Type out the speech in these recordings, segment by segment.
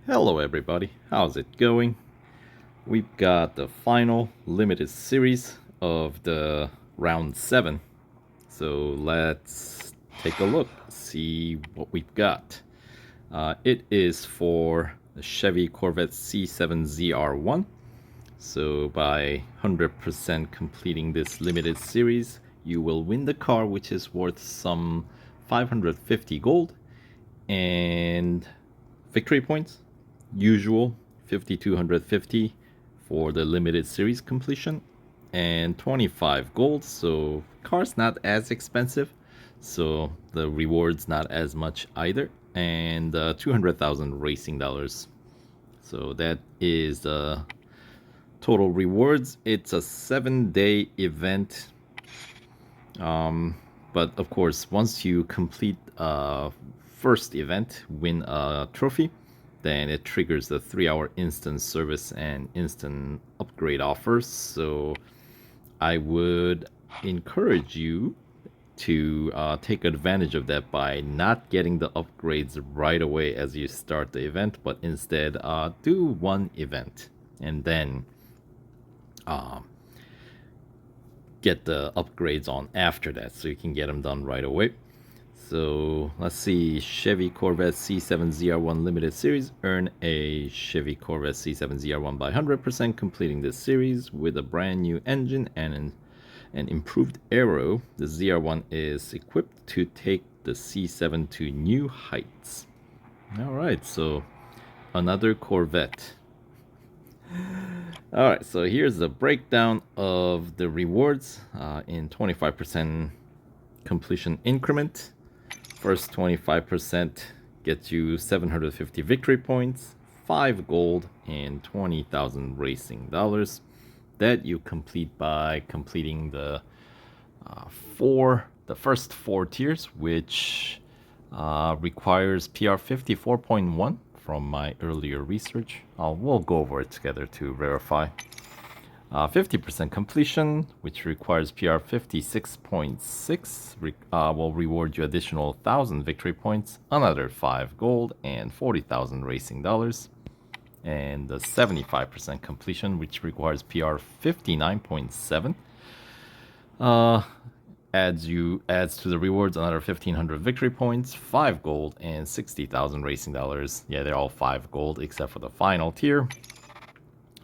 Hello everybody, how's it going? We've got the final limited series of the round 7. So let's take a look, see what we've got. It is for the Chevy Corvette C7 ZR1. So by 100% completing this limited series, you will win the car, which is worth some 550 gold and victory points. Usual 5250 for the limited series completion and 25 gold, so car's not as expensive, so the rewards not as much either, and 200,000 racing dollars. So that is the total rewards. It's a 7-day event, but of course once you complete first event, win a trophy, then it triggers the 3-hour instant service and instant upgrade offers. So I would encourage you to take advantage of that by not getting the upgrades right away as you start the event, but instead do one event and then get the upgrades on after that, so you can get them done right away. So let's see, Chevy Corvette C7 ZR1 Limited Series. Earn a Chevy Corvette C7 ZR1 by 100% completing this series with a brand new engine and an improved aero. The ZR1 is equipped to take the C7 to new heights. Alright, so another Corvette. Alright, so here's the breakdown of the rewards in 25% completion increment. First 25% gets you 750 victory points, 5 gold, and 20,000 racing dollars. That you complete by completing the first 4 tiers, which requires PR 54.1 from my earlier research. We'll go over it together to verify. 50% completion, which requires PR 56.6, will reward you additional 1,000 victory points, another 5 gold, and 40,000 racing dollars. And the 75% completion, which requires PR 59.7, adds to the rewards another 1,500 victory points, 5 gold, and 60,000 racing dollars. Yeah, they're all 5 gold except for the final tier,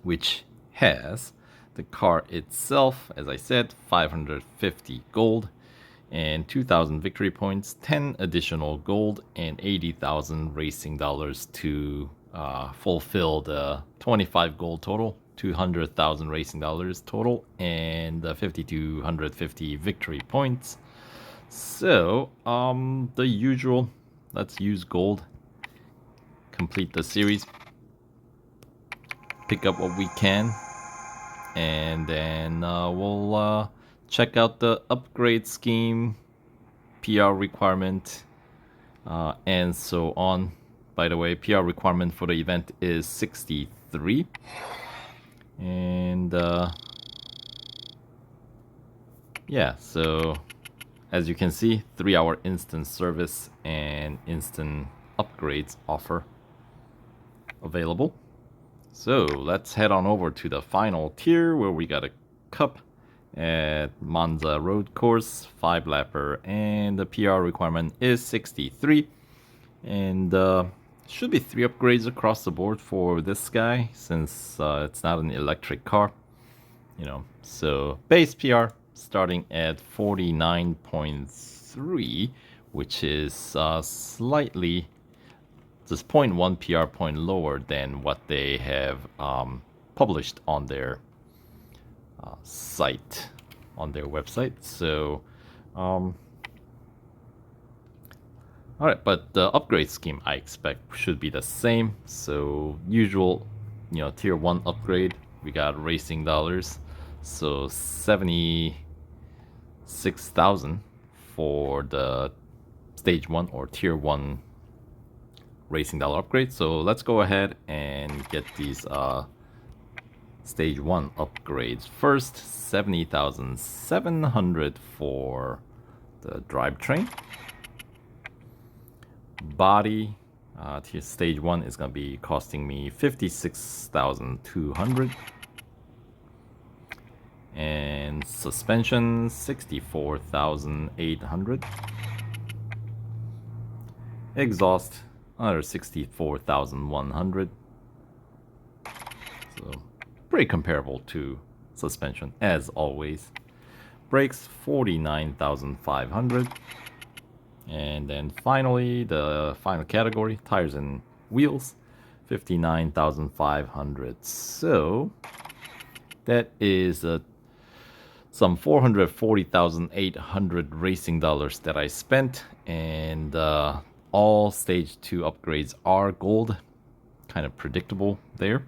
which has the car itself, as I said, 550 gold and 2,000 victory points, 10 additional gold, and 80,000 racing dollars to fulfill the 25 gold total, 200,000 racing dollars total, and 5,250 victory points. So, the usual, let's use gold, complete the series, pick up what we can, and then we'll check out the upgrade scheme, PR requirement, and so on. By the way, PR requirement for the event is 63. And yeah, so as you can see, 3-hour instant service and instant upgrades offer available. So let's head on over to the final tier where we got a cup at Monza Road Course, 5-lapper, and the PR requirement is 63. And should be 3 upgrades across the board for this guy, since it's not an electric car, you know. So base PR starting at 49.3, which is slightly just 0.1 PR point lower than what they have published on their site, on their website. So alright, but the upgrade scheme I expect should be the same. So usual, tier 1 upgrade, we got racing dollars, so 76,000 for the stage 1 or tier 1 racing dollar upgrade. So let's go ahead and get these stage 1 upgrades first. 70,700 for the drivetrain. Body, Tier stage 1 is going to be costing me 56,200. And suspension 64,800. Exhaust another 64,100. So pretty comparable to suspension as always. Brakes 49,500. And then finally, the final category, tires and wheels, 59,500. So that is some 440,800 racing dollars that I spent, and all stage 2 upgrades are gold. Kind of predictable there.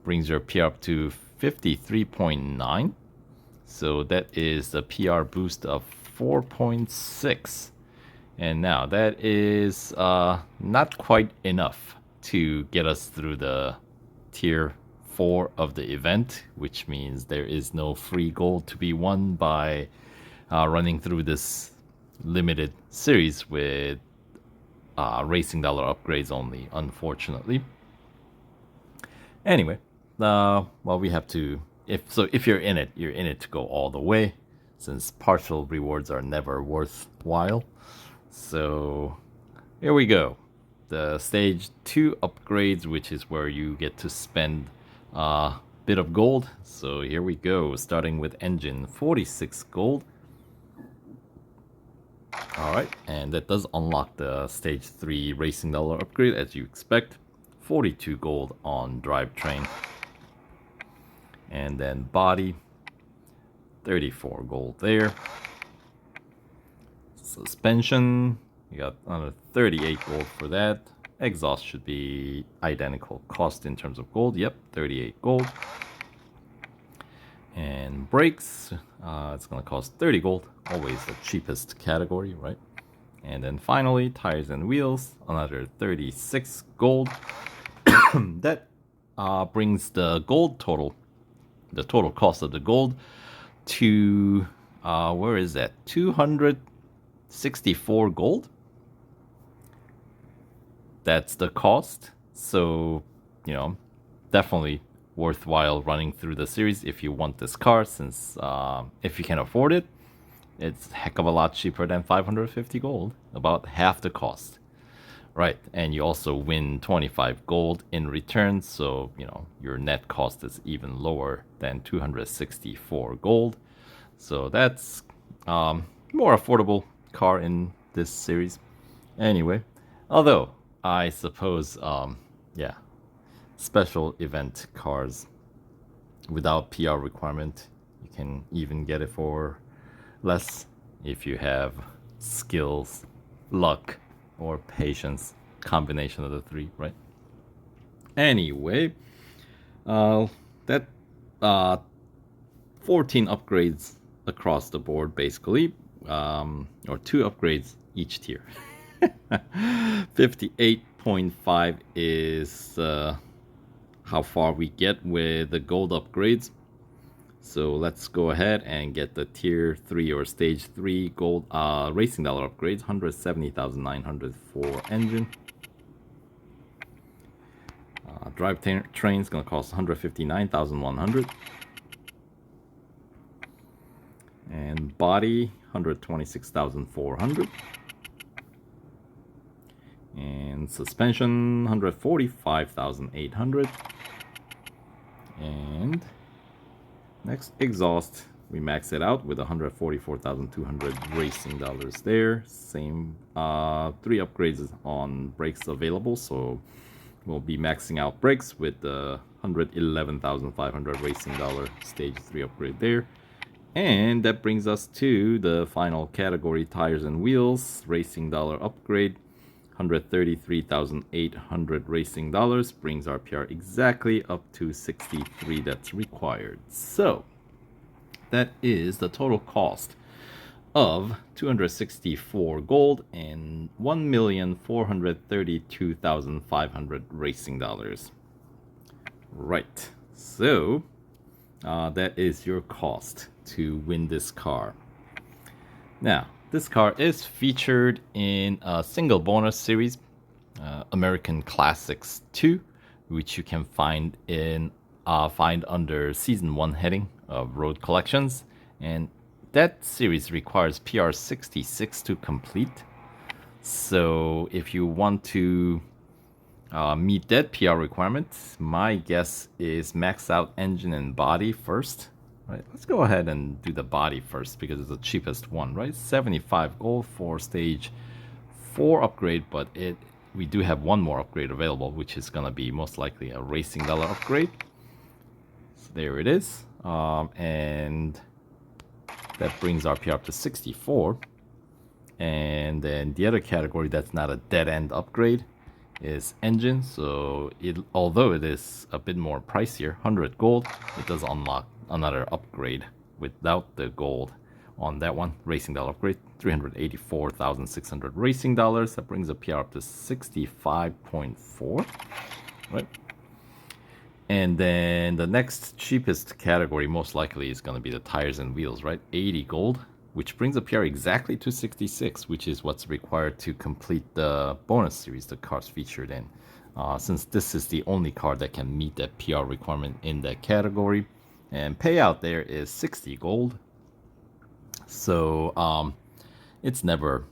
Brings your PR up to 53.9. So that is the PR boost of 4.6. And now that is not quite enough to get us through the tier 4 of the event, which means there is no free gold to be won by running through this limited series with racing dollar upgrades only, unfortunately. Anyway, well, we have to, if you're in it to go all the way, since partial rewards are never worthwhile. So here we go. The stage 2 upgrades, which is where you get to spend a bit of gold. So here we go, starting with engine, 46 gold. Alright, and that does unlock the stage 3 racing dollar upgrade as you expect. 42 gold on drivetrain. And then body, 34 gold there. Suspension, you got another 38 gold for that. Exhaust should be identical cost in terms of gold. Yep, 38 gold. And brakes, it's going to cost 30 gold. Always the cheapest category, right? And then finally, tires and wheels, another 36 gold. That brings the gold total, the total cost of the gold, to, where is that? 264 gold. That's the cost. So, you know, definitely worthwhile running through the series if you want this car, since if you can afford it, it's a heck of a lot cheaper than 550 gold, about half the cost. Right, and you also win 25 gold in return, so, you know, your net cost is even lower than 264 gold. So that's more affordable car in this series. Anyway, although I suppose, yeah, special event cars without PR requirement, you can even get it for less if you have skills, luck, or patience, combination of the three, right? Anyway, that 14 upgrades across the board, basically, or 2 upgrades each tier. 58.5 is how far we get with the gold upgrades. So let's go ahead and get the tier 3 or stage 3 gold racing dollar upgrades. 170,900 for engine. Drivetrain is going to cost 159,100. And body, 126,400. And suspension, 145,800. And next, exhaust. We max it out with 144,200 racing dollars there. Same 3 upgrades on brakes available, so we'll be maxing out brakes with the 111,500 racing dollar stage 3 upgrade there. And that brings us to the final category, tires and wheels, racing dollar upgrade. 133,800 racing dollars brings our PR exactly up to 63 that's required. So that is the total cost of 264 gold and 1,432,500 racing dollars. Right, so that is your cost to win this car. Now, this car is featured in a single bonus series American Classics 2, which you can find under Season 1 heading of Road Collections. And that series requires PR 66 to complete. So if you want to meet that PR requirement, my guess is max out engine and body first. Right, let's go ahead and do the body first because it's the cheapest one, right? 75 gold for stage 4 upgrade, but we do have one more upgrade available, which is gonna be most likely a racing dollar upgrade. So there it is, and that brings our PR up to 64. And then the other category that's not a dead end upgrade is engine. So although it is a bit more pricier, 100 gold, it does unlock another upgrade without the gold on that one. Racing dollar upgrade, 384,600 racing dollars. That brings the PR up to 65.4, right? And then the next cheapest category most likely is going to be the tires and wheels, right? 80 gold, which brings the PR exactly to 66, which is what's required to complete the bonus series the cars featured in. Since this is the only car that can meet that PR requirement in that category. And payout there is 60 gold. So it's never,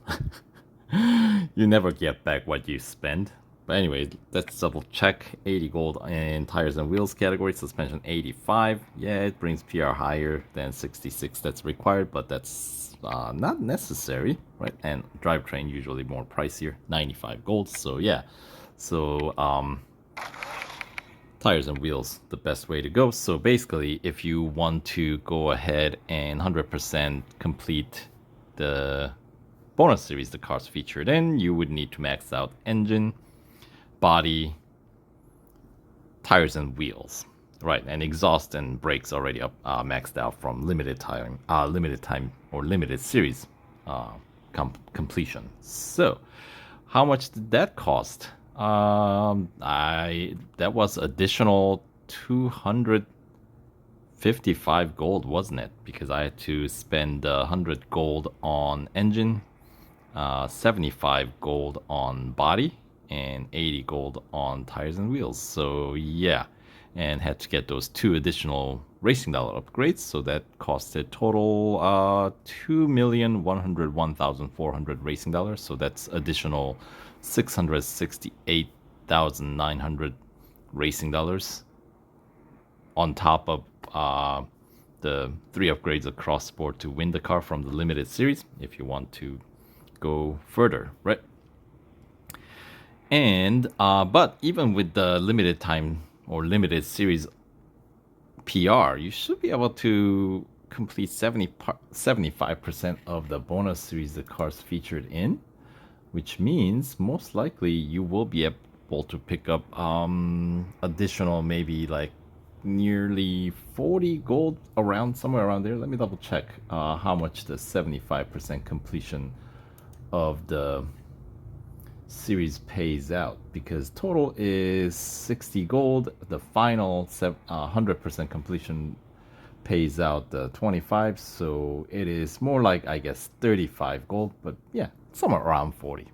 you never get back what you spend. But anyway, let's double check. 80 gold in tires and wheels category, suspension 85. Yeah, it brings PR higher than 66 that's required, but that's not necessary, right? And drivetrain usually more pricier, 95 gold. So yeah, so tires and wheels, the best way to go. So basically, if you want to go ahead and 100% complete the bonus series the cars featured in, you would need to max out engine, body, tires and wheels, right? And exhaust and brakes already maxed out from limited time or limited series completion. So how much did that cost? That was additional 255 gold, wasn't it? Because I had to spend 100 gold on engine, 75 gold on body, and 80 gold on tires and wheels. So yeah, and had to get those 2 additional racing dollar upgrades. So that costed total 2,101,400 racing dollars. So that's additional 668,900 racing dollars on top of the 3 upgrades across board to win the car from the limited series if you want to go further, right? And but even with the limited time or limited series PR, you should be able to complete 75% of the bonus series the cars featured in, which means most likely you will be able to pick up additional maybe like nearly 40 gold, somewhere around there. Let me double check how much the 75% completion of the series pays out, because total is 60 gold. The final 100% completion pays out the 25, so it is more like, I guess, 35 gold, but yeah, somewhere around 40.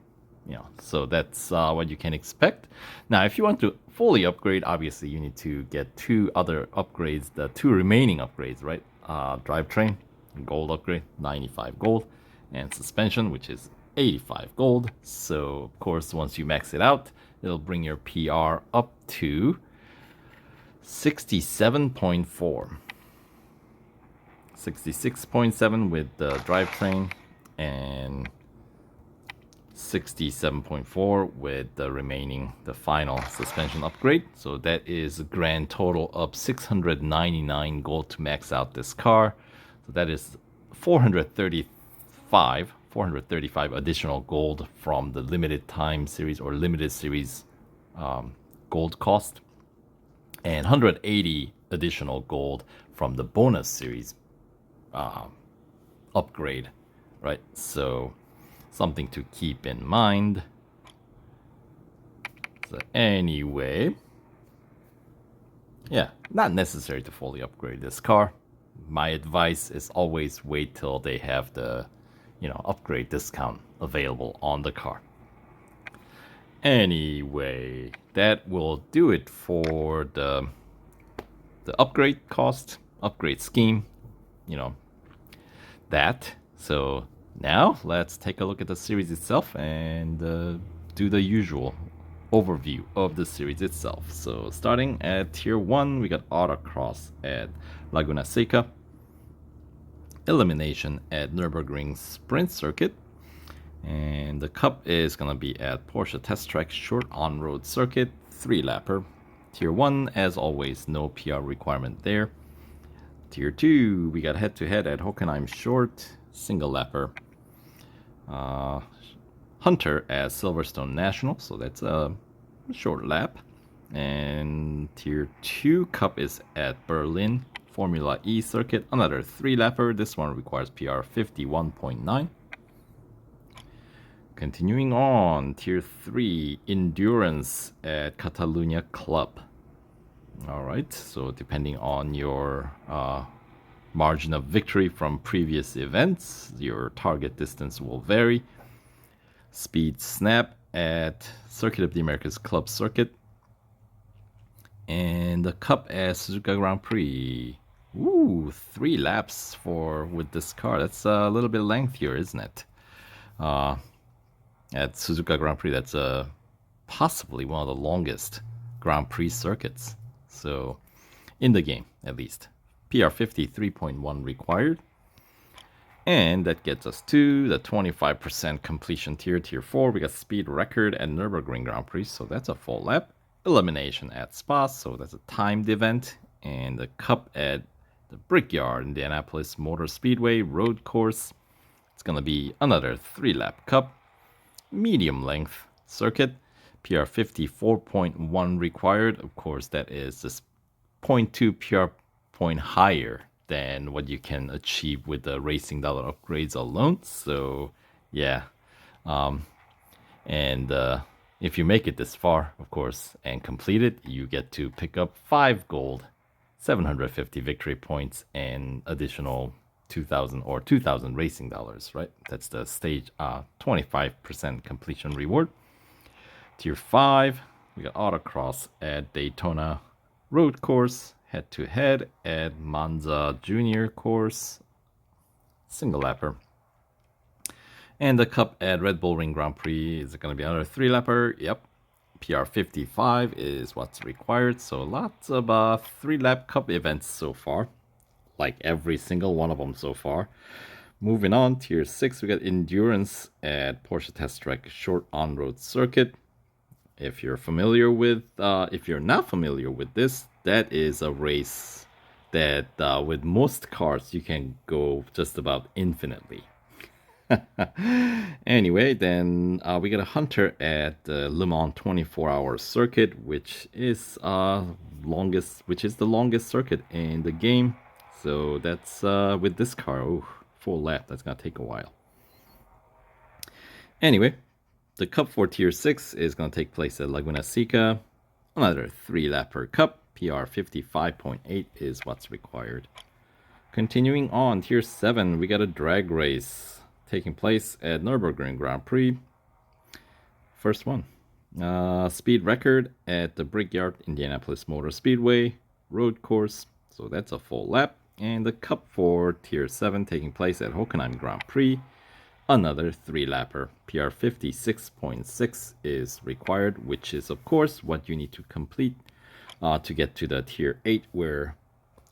So that's what you can expect. Now, if you want to fully upgrade, obviously you need to get 2 other upgrades, the 2 remaining upgrades, right? Drivetrain, gold upgrade, 95 gold, and suspension, which is 85 gold. So of course, once you max it out, it'll bring your PR up to 67.4. 66.7 with the drivetrain and 67.4 with the final suspension upgrade. So that is a grand total of 699 gold to max out this car. So that is 435 additional gold from the limited time series or limited series gold cost, and 180 additional gold from the bonus series upgrade, right? So something to keep in mind. So anyway, yeah, not necessary to fully upgrade this car. My advice is always wait till they have the upgrade discount available on the car. Anyway, that will do it for the upgrade cost, upgrade scheme, you know, that. So now let's take a look at the series itself and do the usual overview of the series itself. So starting at tier 1, we got Autocross at Laguna Seca, Elimination at Nürburgring Sprint Circuit, and the cup is gonna be at Porsche Test Track Short On-Road Circuit, 3-lapper. Tier 1, as always, no PR requirement there. Tier 2, we got head-to-head at Hockenheim Short, single-lapper. Hunter at Silverstone National, so that's a short lap. And Tier 2 Cup is at Berlin Formula E Circuit, another 3-lapper. This one requires PR 51.9. Continuing on, Tier 3 Endurance at Catalunya Club. Alright, so depending on your margin of victory from previous events, your target distance will vary. Speed Snap at Circuit of the Americas Club Circuit. And the Cup at Suzuka Grand Prix. Ooh, 3 laps with this car. That's a little bit lengthier, isn't it? At Suzuka Grand Prix, that's possibly one of the longest Grand Prix circuits. So, in the game, at least. PR 53.1 required. And that gets us to the 25% completion tier, tier 4. We got speed record at Nürburgring Grand Prix, so that's a full lap. Elimination at Spa, so that's a timed event. And the cup at the Brickyard, Indianapolis Motor Speedway road course. It's going to be another 3-lap cup. Medium length circuit. PR 54.1 required. Of course, that is just 0.2 PR point higher than what you can achieve with the Racing Dollar upgrades alone. So, yeah. If you make it this far, of course, and complete it, you get to pick up 5 gold, 750 victory points, and additional 2,000 Racing Dollars, right? That's the stage 25% completion reward. Tier 5, we got Autocross at Daytona Road Course, head-to-head at Monza Junior Course, single-lapper. And the cup at Red Bull Ring Grand Prix, is it going to be another 3-lapper? Yep. PR 55 is what's required, so lots of 3-lap cup events so far. Like every single one of them so far. Moving on, tier 6, we got Endurance at Porsche Test Track Short On-Road Circuit. If you're not familiar with this, that is a race that with most cars you can go just about infinitely. Anyway, then we got a Hunter at the Le Mans 24-hour circuit, which is the longest circuit in the game. So that's with this car, full lap. That's gonna take a while. Anyway, the cup for tier 6 is gonna take place at Laguna Seca. Another 3-lapper cup. PR 55.8 is what's required. Continuing on, tier 7, we got a drag race taking place at Nürburgring Grand Prix. First one. Speed record at the Brickyard Indianapolis Motor Speedway road course. So that's a full lap. And the cup for tier 7 taking place at Hockenheim Grand Prix. Another 3-lapper. PR 56.6 is required, which is of course what you need to complete to get to the tier 8, where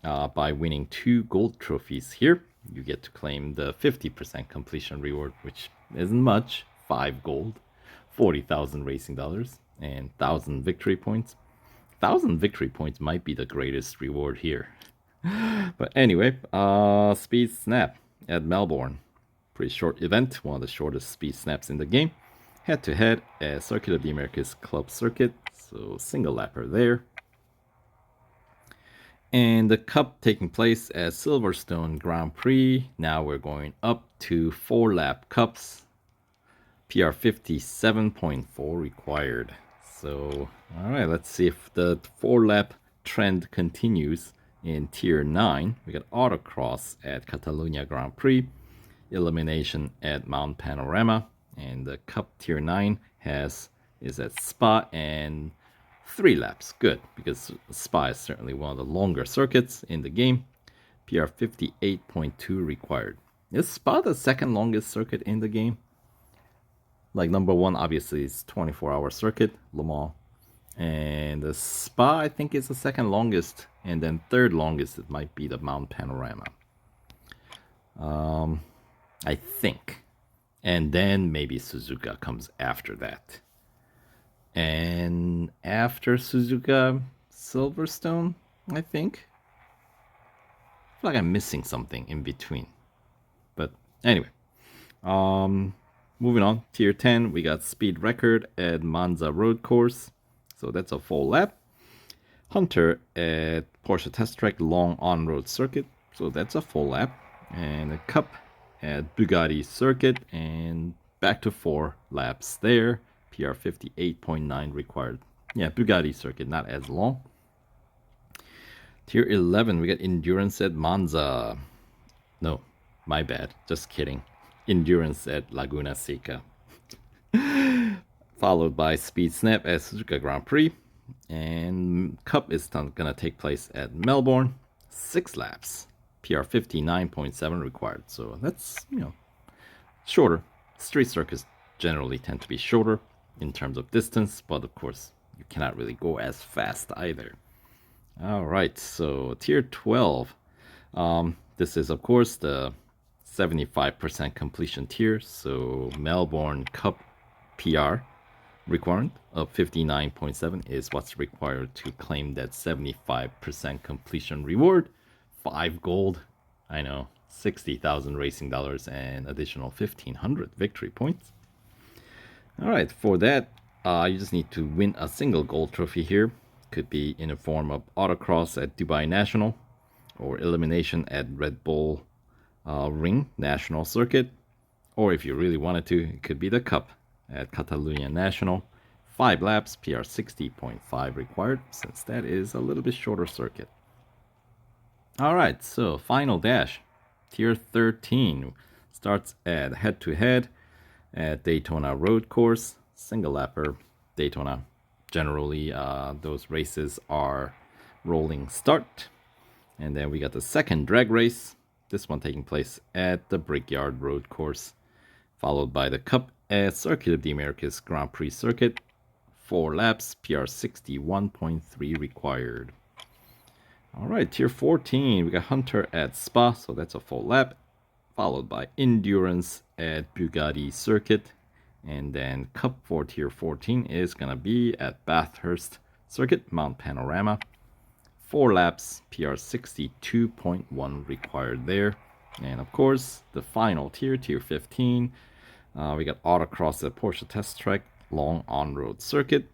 by winning 2 gold trophies here, you get to claim the 50% completion reward, which isn't much. 5 gold, 40,000 Racing Dollars, and 1,000 victory points. 1,000 victory points might be the greatest reward here. But anyway, Speed Snap at Melbourne. Pretty short event, one of the shortest speed snaps in the game. Head-to-head at Circuit of the Americas Club Circuit, so single lapper there. And the cup taking place at Silverstone Grand Prix. Now we're going up to 4-lap cups. PR 57.4 required. So, alright, let's see if the 4-lap trend continues in tier 9. We got Autocross at Catalunya Grand Prix. Elimination at Mount Panorama. And the cup tier 9 has is at Spa, and 3 laps. Good, because Spa is certainly one of the longer circuits in the game. PR 58.2 required. Is Spa the second longest circuit in the game? Like number 1 obviously is 24-hour circuit, Le Mans. And the Spa I think is the second longest, and then third longest it might be the Mount Panorama. I think. And then maybe Suzuka comes after that. And after Suzuka, Silverstone, I think. I feel like I'm missing something in between. But anyway. Moving on, Tier 10, we got speed record at Monza Road Course. So that's a full lap. Hunter at Porsche Test Track Long On-Road Circuit. So that's a full lap. And a Cup at Bugatti Circuit. And back to 4 laps there. PR 58.9 required. Yeah, Bugatti Circuit, not as long. Tier 11, we got Endurance at Monza. No, my bad. Just kidding. Endurance at Laguna Seca. Followed by Speed Snap at Suzuka Grand Prix. And Cup is gonna take place at Melbourne. 6 laps. PR 59.7 required. So that's, shorter. Street circuits generally tend to be shorter in terms of distance, but of course you cannot really go as fast either. All right, so Tier 12. This is of course the 75% completion tier. So Melbourne Cup PR requirement of 59.7 is what's required to claim that 75% completion reward. 5 gold, I know, 60,000 racing dollars, and additional 1,500 victory points. All right, for that, you just need to win a single gold trophy here. Could be in the form of Autocross at Dubai National, or elimination at Red Bull Ring National Circuit, or if you really wanted to, it could be the Cup at Catalunya National. 5 laps, PR 60.5 required, since that is a little bit shorter circuit. Alright, so final dash. Tier 13 starts at head-to-head at Daytona Road Course. Single lapper, Daytona. Generally, those races are rolling start. And then we got the second drag race. This one taking place at the Brickyard Road Course. Followed by the Cup at Circuit of the Americas Grand Prix Circuit. 4 laps, PR 61.3 required. Alright, Tier 14, we got Hunter at Spa, so that's a full lap. Followed by Endurance at Bugatti Circuit. And then Cup for Tier 14 is going to be at Bathurst Circuit, Mount Panorama. 4 laps, PR 62.1 required there. And of course, the final tier, Tier 15, we got Autocross at Porsche Test Track, Long On-Road Circuit.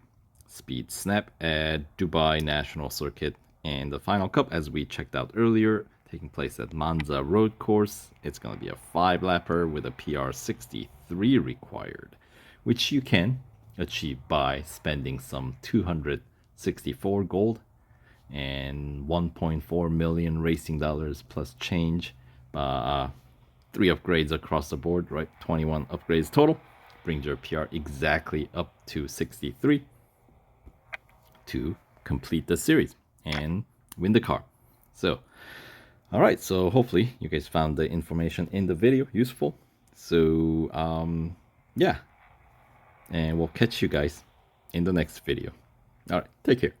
Speed Snap at Dubai National Circuit. And the final Cup, as we checked out earlier, taking place at Monza Road Course. It's going to be a 5-lapper with a PR 63 required, which you can achieve by spending some 264 gold and 1.4 million racing dollars plus change. 3 upgrades across the board, right? 21 upgrades total. Brings your PR exactly up to 63 to complete the series and win the car. So, alright, so hopefully you guys found the information in the video useful. So, yeah. And we'll catch you guys in the next video. Alright, take care.